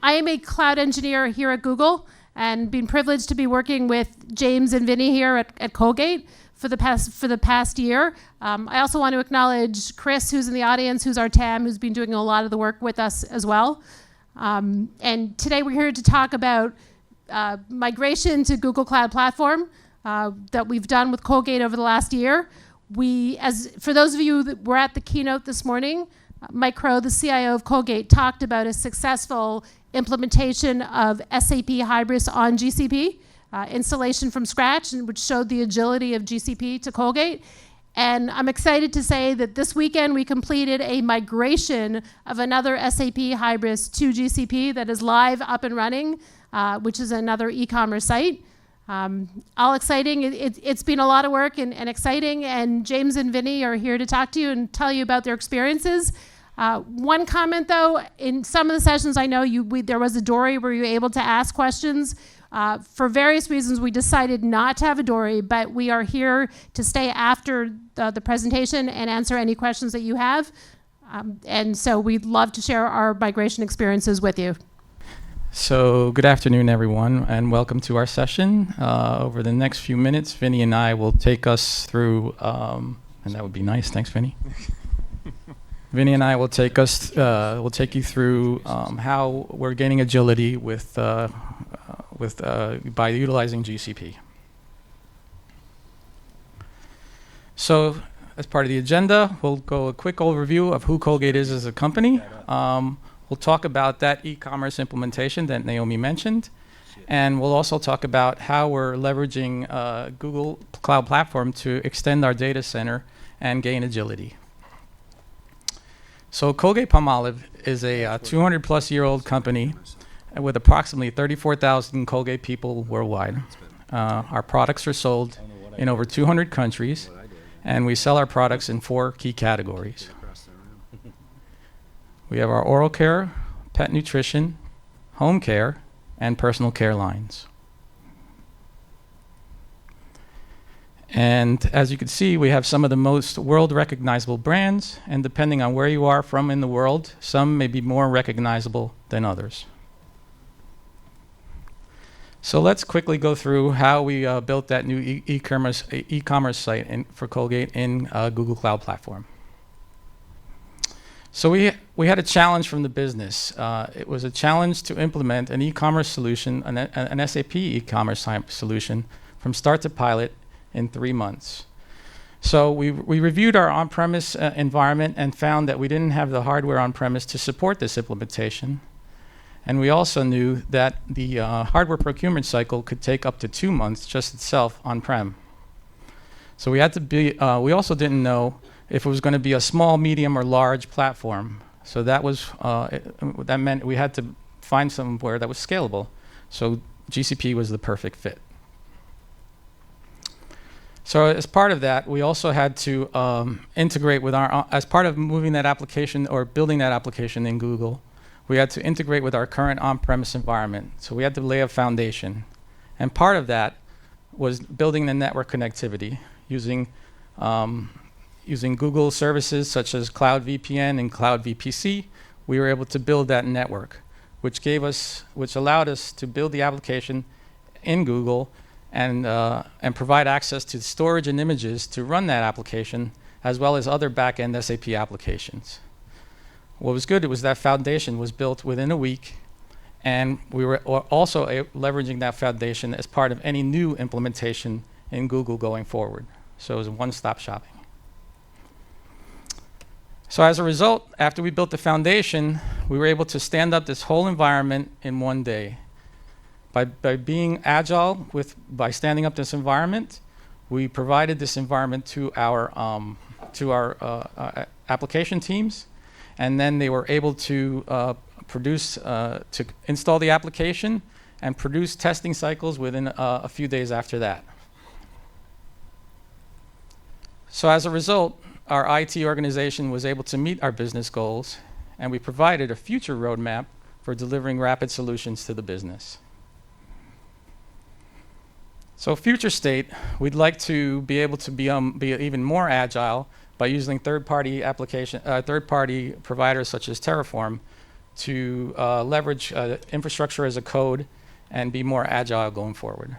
I am a cloud engineer here at Google and been privileged to be working with James and Vinny here at Colgate for the past year. I also want to acknowledge Chris, who's in the audience, who's our TAM, who's been doing a lot of the work with us as well. And today we're here to talk about migration to Google Cloud Platform that we've done with Colgate over the last year. For those of you that were at the keynote this morning, Mike Crow, the CIO of Colgate, talked about a successful implementation of SAP Hybris on GCP, installation from scratch, and which showed the agility of GCP to Colgate. And I'm excited to say that this weekend we completed a migration of another SAP Hybris to GCP that is live, up and running, which is another e-commerce site. All exciting. It's been a lot of work and exciting, and James and Vinny are here to talk to you and tell you about their experiences. One comment though, in some of the sessions I know there was a dory where you were able to ask questions. For various reasons we decided not to have a dory, but we are here to stay after the presentation and answer any questions that you have. And so we'd love to share our migration experiences with you. So good afternoon, everyone, and welcome to our session. Over the next few minutes, Vinny and I will take us through, and that would be nice. Thanks, Vinny. Vinny and I will take you through how we're gaining agility by utilizing GCP. So, as part of the agenda, we'll go a quick overview of who Colgate is as a company. We'll talk about that e-commerce implementation that Naomi mentioned, and we'll also talk about how we're leveraging Google Cloud Platform to extend our data center and gain agility. So Colgate-Palmolive is a 200-plus-year-old company with approximately 34,000 Colgate people worldwide. Our products are sold in over 200 countries, and we sell our products in 4 key categories. We have our oral care, pet nutrition, home care, and personal care lines. And as you can see, we have some of the most world-recognizable brands, and depending on where you are from in the world, some may be more recognizable than others. So let's quickly go through how we built that new e-commerce site for Colgate in Google Cloud Platform. So we had a challenge from the business. It was a challenge to implement an e-commerce solution, an SAP e-commerce solution, from start to pilot in 3 months. So we reviewed our on-premise environment and found that we didn't have the hardware on-premise to support this implementation. And we also knew that the hardware procurement cycle could take up to 2 months just itself on-prem. So we also didn't know if it was going to be a small, medium, or large platform. So that meant we had to find somewhere that was scalable. So GCP was the perfect fit. So as part of that, we also had to integrate with as part of moving that application or building that application in Google, we had to integrate with our current on-premise environment. So we had to lay a foundation. And part of that was building the network connectivity using Google services such as Cloud VPN and Cloud VPC. We were able to build that network, which allowed us to build the application in Google and provide access to storage and images to run that application, as well as other back-end SAP applications. What was good was that foundation was built within a week, and we were also leveraging that foundation as part of any new implementation in Google going forward. So it was one-stop shopping. So as a result, after we built the foundation, we were able to stand up this whole environment in 1 day. By being agile, by standing up this environment, we provided this environment to our application teams, and then they were able to to install the application and produce testing cycles within a few days after that. So as a result, our IT organization was able to meet our business goals, and we provided a future roadmap for delivering rapid solutions to the business. So future state, we'd like to be able to be even more agile by using third-party providers such as Terraform to leverage infrastructure as a code and be more agile going forward.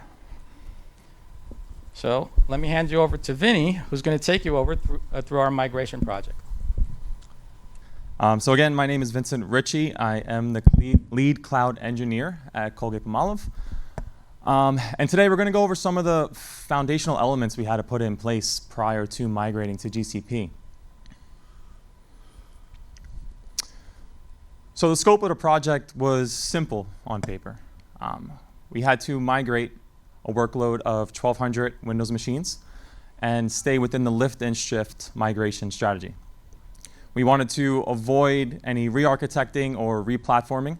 So let me hand you over to Vinny, who's going to take you over through our migration project. So again, my name is Vincent Ricci. I am the lead cloud engineer at Colgate-Palmolive. And today we're going to go over some of the foundational elements we had to put in place prior to migrating to GCP. So the scope of the project was simple on paper. We had to migrate a workload of 1,200 Windows machines and stay within the lift and shift migration strategy. We wanted to avoid any re-architecting or re-platforming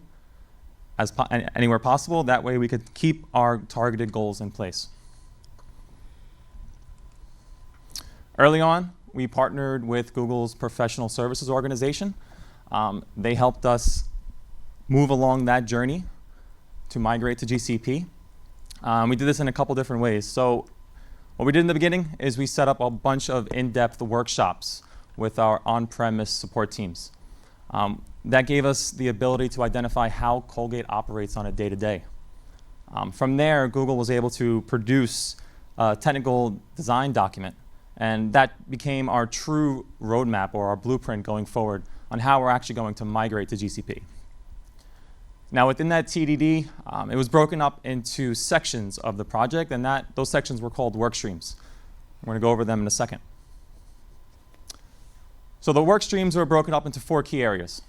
anywhere possible. That way we could keep our targeted goals in place. Early on, we partnered with Google's professional services organization. They helped us move along that journey to migrate to GCP. We did this in a couple different ways. So what we did in the beginning is we set up a bunch of in-depth workshops with our on-premise support teams. That gave us the ability to identify how Colgate operates on a day-to-day. From there, Google was able to produce a technical design document, and that became our true roadmap or our blueprint going forward on how we're actually going to migrate to GCP. Now within that TDD, it was broken up into sections of the project, and those sections were called work streams. We're going to go over them in a second. So the work streams were broken up into 4 key areas.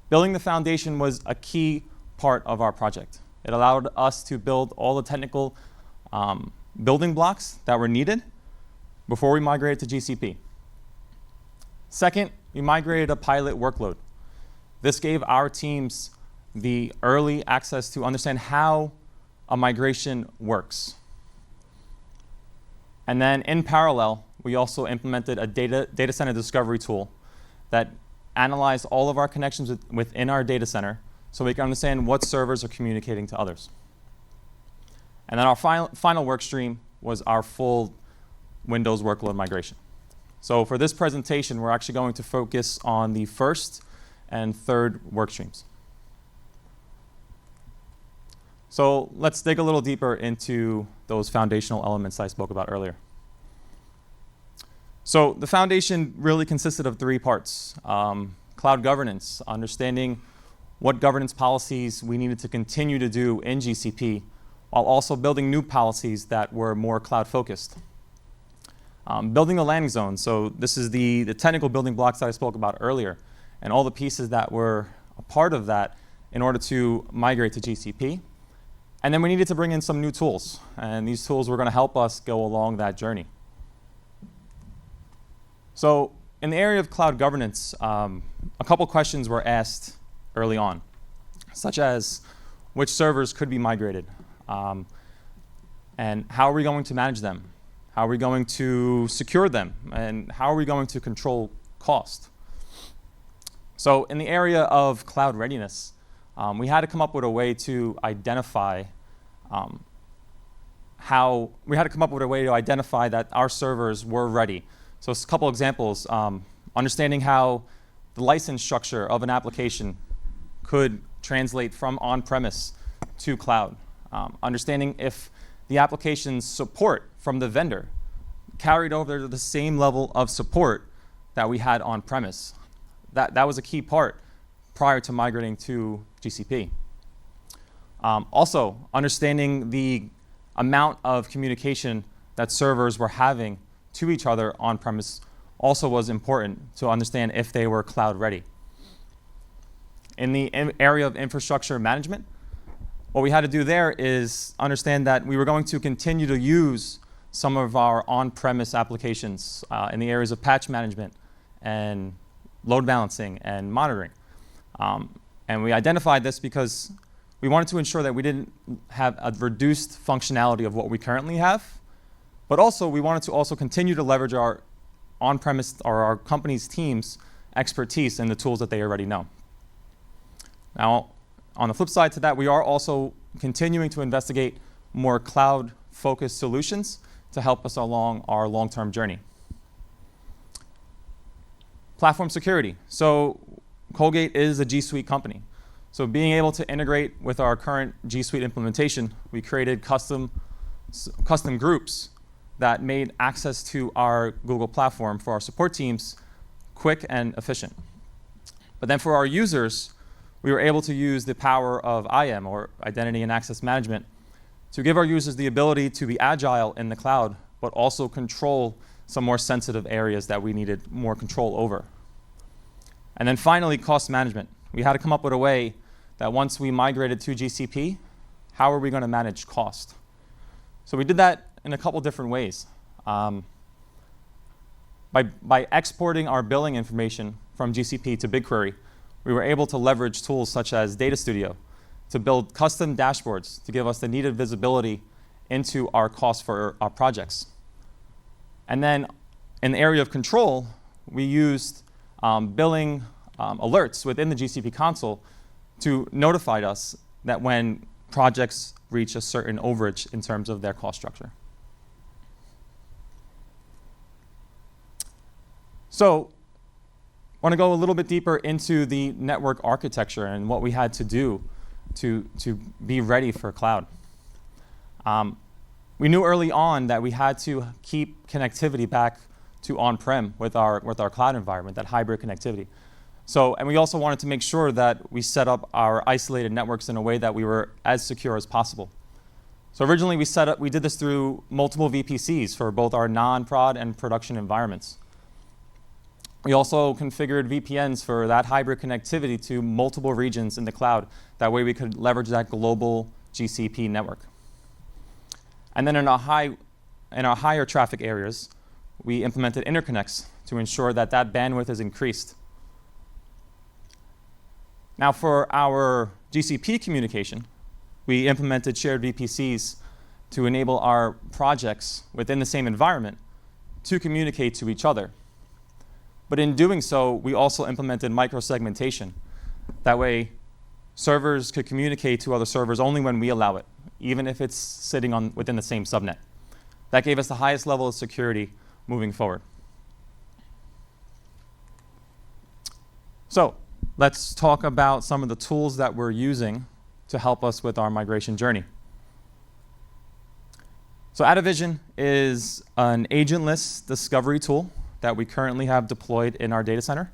Building the foundation was a key part of our project. It allowed us to build all the technical building blocks that were needed before we migrated to GCP. Second, we migrated a pilot workload. This gave our teams the early access to understand how a migration works. And then in parallel, we also implemented a data center discovery tool that analyzed all of our connections within our data center so we can understand what servers are communicating to others. And then our final work stream was our full Windows workload migration. So for this presentation, we're actually going to focus on the first and third work streams. So let's dig a little deeper into those foundational elements I spoke about earlier. So the foundation really consisted of 3 parts. Cloud governance, understanding what governance policies we needed to continue to do in GCP, while also building new policies that were more cloud focused. Building a landing zone, so this is the technical building blocks that I spoke about earlier, and all the pieces that were a part of that in order to migrate to GCP. And then we needed to bring in some new tools, and these tools were going to help us go along that journey. So in the area of cloud governance, a couple questions were asked early on, such as which servers could be migrated, and how are we going to manage them? How are we going to secure them? And how are we going to control cost? So in the area of cloud readiness, we had to come up with a way to identify that our servers were ready. So a couple examples, understanding how the license structure of an application could translate from on-premise to cloud. Understanding if the application's support from the vendor carried over to the same level of support that we had on-premise. That was a key part prior to migrating to GCP. Also, understanding the amount of communication that servers were having to each other on-premise also was important to understand if they were cloud ready. In the area of infrastructure management, what we had to do there is understand that we were going to continue to use some of our on-premise applications in the areas of patch management and load balancing and monitoring. And we identified this because we wanted to ensure that we didn't have a reduced functionality of what we currently have, but also we wanted to also continue to leverage our on-premise or our company's team's expertise in the tools that they already know. Now, on the flip side to that, we are also continuing to investigate more cloud-focused solutions to help us along our long-term journey. Platform security. So Colgate is a G Suite company. So being able to integrate with our current G Suite implementation, we created custom groups that made access to our Google platform for our support teams quick and efficient. But then for our users, we were able to use the power of IAM, or Identity and Access Management, to give our users the ability to be agile in the cloud, but also control some more sensitive areas that we needed more control over. And then finally, cost management. We had to come up with a way that once we migrated to GCP, how are we going to manage cost? So we did that in a couple different ways. By exporting our billing information from GCP to BigQuery, we were able to leverage tools such as Data Studio to build custom dashboards to give us the needed visibility into our costs for our projects. And then in the area of control, we used billing alerts within the GCP console to notify us that when projects reach a certain overage in terms of their cost structure. So I want to go a little bit deeper into the network architecture and what we had to do to be ready for cloud. We knew early on that we had to keep connectivity back to on-prem with our cloud environment, that hybrid connectivity. So, and we also wanted to make sure that we set up our isolated networks in a way that we were as secure as possible. So originally we did this through multiple VPCs for both our non-prod and production environments. We also configured VPNs for that hybrid connectivity to multiple regions in the cloud. That way we could leverage that global GCP network. And then in our higher traffic areas, we implemented interconnects to ensure that that bandwidth is increased. Now for our GCP communication, we implemented shared VPCs to enable our projects within the same environment to communicate to each other. But in doing so, we also implemented microsegmentation. That way, servers could communicate to other servers only when we allow it, even if it's sitting within the same subnet. That gave us the highest level of security moving forward. So let's talk about some of the tools that we're using to help us with our migration journey. So Adavision is an agentless discovery tool that we currently have deployed in our data center.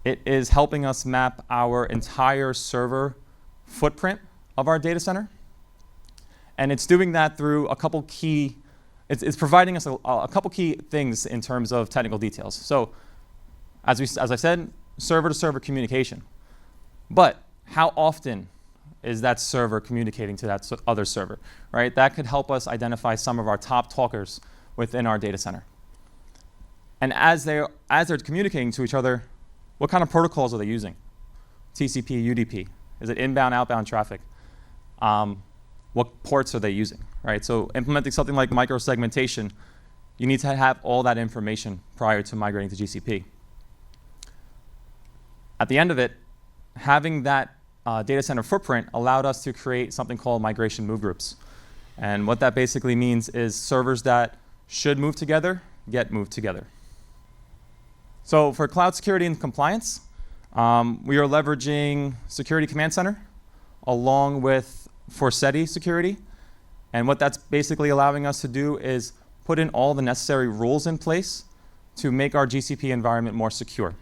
It is helping us map our entire server footprint of our data center. And it's doing that through a couple key, it's providing us a couple key things in terms of technical details. So as I said, server-to-server communication. But how often is that server communicating to that other server, right? That could help us identify some of our top talkers within our data center. And as they're communicating to each other, what kind of protocols are they using? TCP, UDP? Is it inbound, outbound traffic? What ports are they using, right? So implementing something like microsegmentation, you need to have all that information prior to migrating to GCP. At the end of it, having that data center footprint allowed us to create something called migration move groups. And what that basically means is servers that should move together get moved together. So for cloud security and compliance, we are leveraging Security Command Center along with Forseti Security. And what that's basically allowing us to do is put in all the necessary rules in place to make our GCP environment more secure.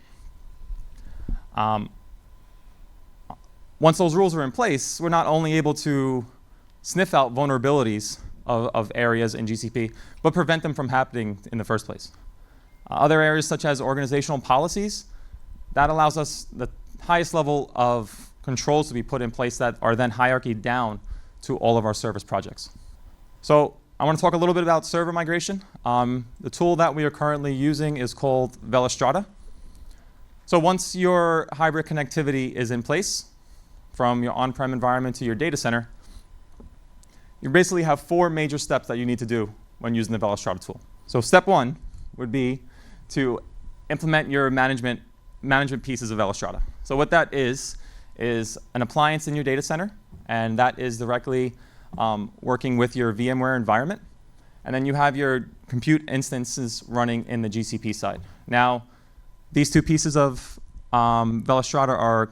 Once those rules are in place, we're not only able to sniff out vulnerabilities of areas in GCP, but prevent them from happening in the first place. Other areas such as organizational policies, that allows us the highest level of controls to be put in place that are then hierarchied down to all of our service projects. So I want to talk a little bit about server migration. The tool that we are currently using is called Velostrata. So once your hybrid connectivity is in place, from your on-prem environment to your data center, you basically have 4 major steps that you need to do when using the Velostrata tool. So step 1 would be to implement your management pieces of Velostrata. So what that is an appliance in your data center, and that is directly working with your VMware environment. And then you have your compute instances running in the GCP side. Now, these 2 pieces of Velostrata are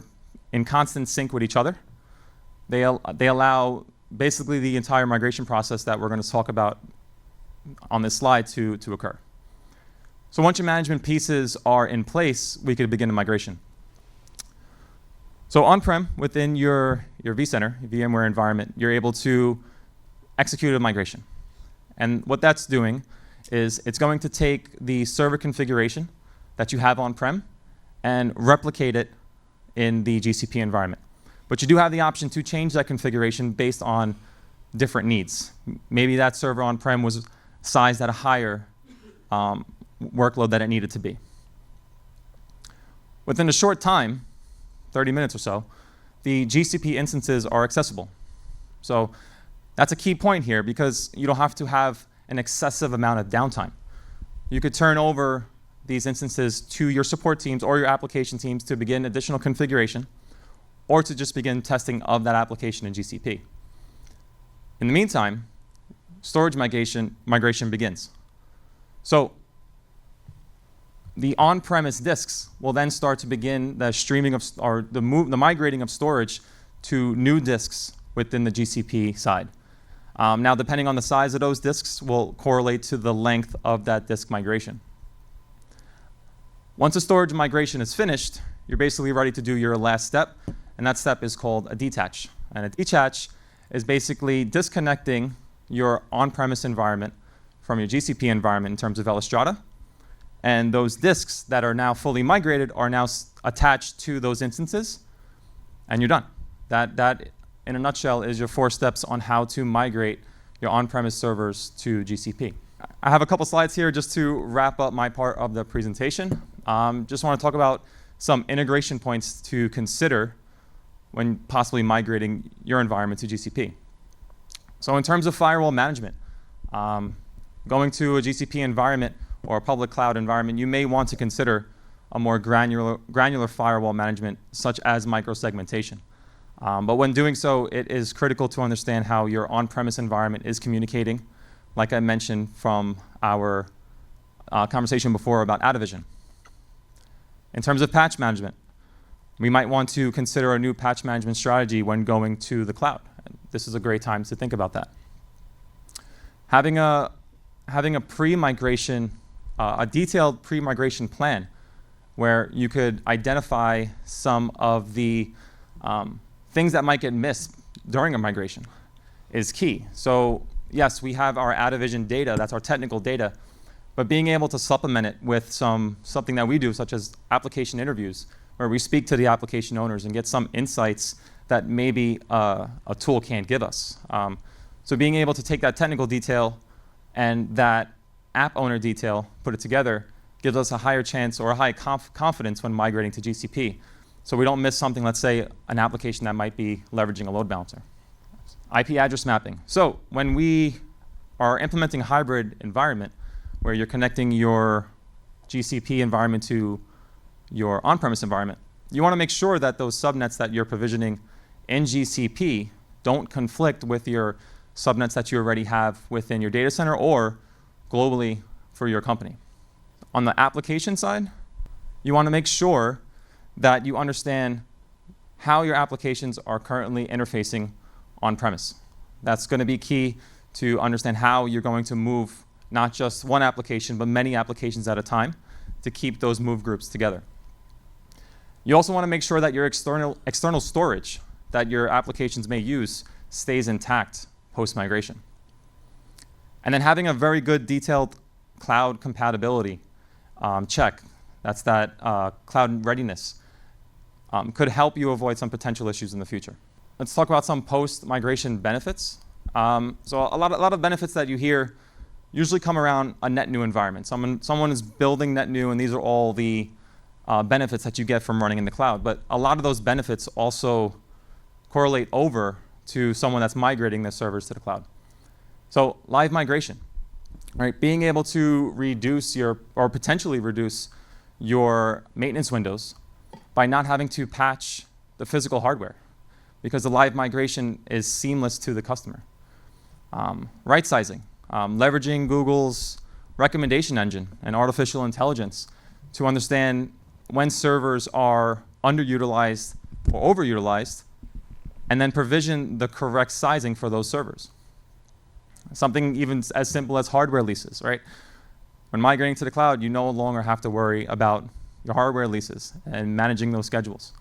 in constant sync with each other. They allow basically the entire migration process that we're going to talk about on this slide to occur. So once your management pieces are in place, we could begin the migration. So on-prem, within your vCenter, your VMware environment, you're able to execute a migration. And what that's doing is it's going to take the server configuration that you have on-prem and replicate it in the GCP environment. But you do have the option to change that configuration based on different needs. Maybe that server on-prem was sized at a higher workload that it needed to be. Within a short time, 30 minutes or so, the GCP instances are accessible. So that's a key point here because you don't have to have an excessive amount of downtime. You could turn over these instances to your support teams or your application teams to begin additional configuration or to just begin testing of that application in GCP. In the meantime, storage migration begins. So the on-premise disks will then start to begin the streaming of, or the migrating of storage to new disks within the GCP side. Now, depending on the size of those disks, will correlate to the length of that disk migration. Once a storage migration is finished, you're basically ready to do your last step, and that step is called a detach. And a detach is basically disconnecting your on-premise environment from your GCP environment in terms of Velostrata. And those disks that are now fully migrated are now attached to those instances, and you're done. That, in a nutshell, is your 4 steps on how to migrate your on-premise servers to GCP. I have a couple slides here just to wrap up my part of the presentation. Just want to talk about some integration points to consider when possibly migrating your environment to GCP. So in terms of firewall management, going to a GCP environment or a public cloud environment, you may want to consider a more granular firewall management, such as microsegmentation. But when doing so, it is critical to understand how your on-premise environment is communicating, like I mentioned from our conversation before about Adavision. In terms of patch management, we might want to consider a new patch management strategy when going to the cloud. This is a great time to think about that. Having a pre-migration, a detailed pre-migration plan where you could identify some of the things that might get missed during a migration is key. So yes, we have our Adavision data, that's our technical data, but being able to supplement it with something that we do, such as application interviews, where we speak to the application owners and get some insights that maybe a tool can't give us. So being able to take that technical detail and that app owner detail, put it together, gives us a higher chance or a high confidence when migrating to GCP. So we don't miss something, let's say, an application that might be leveraging a load balancer. IP address mapping. So when we are implementing a hybrid environment where you're connecting your GCP environment to your on-premise environment, you want to make sure that those subnets that you're provisioning in GCP don't conflict with your subnets that you already have within your data center or globally for your company. On the application side, you want to make sure that you understand how your applications are currently interfacing on-premise. That's going to be key to understand how you're going to move not just one application, but many applications at a time to keep those move groups together. You also want to make sure that your external storage that your applications may use stays intact post-migration. And then having a very good detailed cloud compatibility check, that's that cloud readiness, could help you avoid some potential issues in the future. Let's talk about some post-migration benefits. So a lot of benefits that you hear usually come around a net new environment. Someone is building net new, and these are all the benefits that you get from running in the cloud. But a lot of those benefits also correlate over to someone that's migrating their servers to the cloud. So live migration, right? Being able to reduce or potentially reduce your maintenance windows by not having to patch the physical hardware, because the live migration is seamless to the customer. Right sizing, leveraging Google's recommendation engine and artificial intelligence to understand when servers are underutilized or overutilized, and then provision the correct sizing for those servers. Something even as simple as hardware leases, right? When migrating to the cloud, you no longer have to worry about your hardware leases and managing those schedules.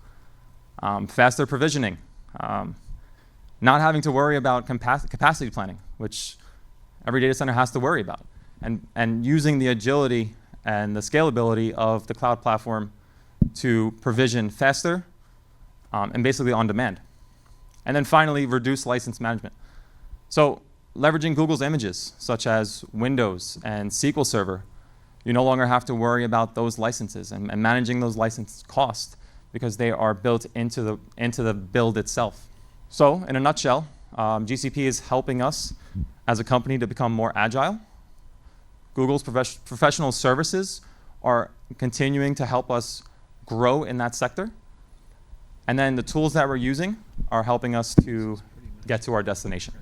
Faster provisioning, not having to worry about capacity planning, which every data center has to worry about, and using the agility and the scalability of the cloud platform to provision faster and basically on demand. And then finally, reduce license management. So leveraging Google's images, such as Windows and SQL Server, you no longer have to worry about those licenses and managing those license costs because they are built into the build itself. So in a nutshell, GCP is helping us as a company to become more agile. Google's professional services are continuing to help us grow in that sector. And then the tools that we're using are helping us to get to our destination.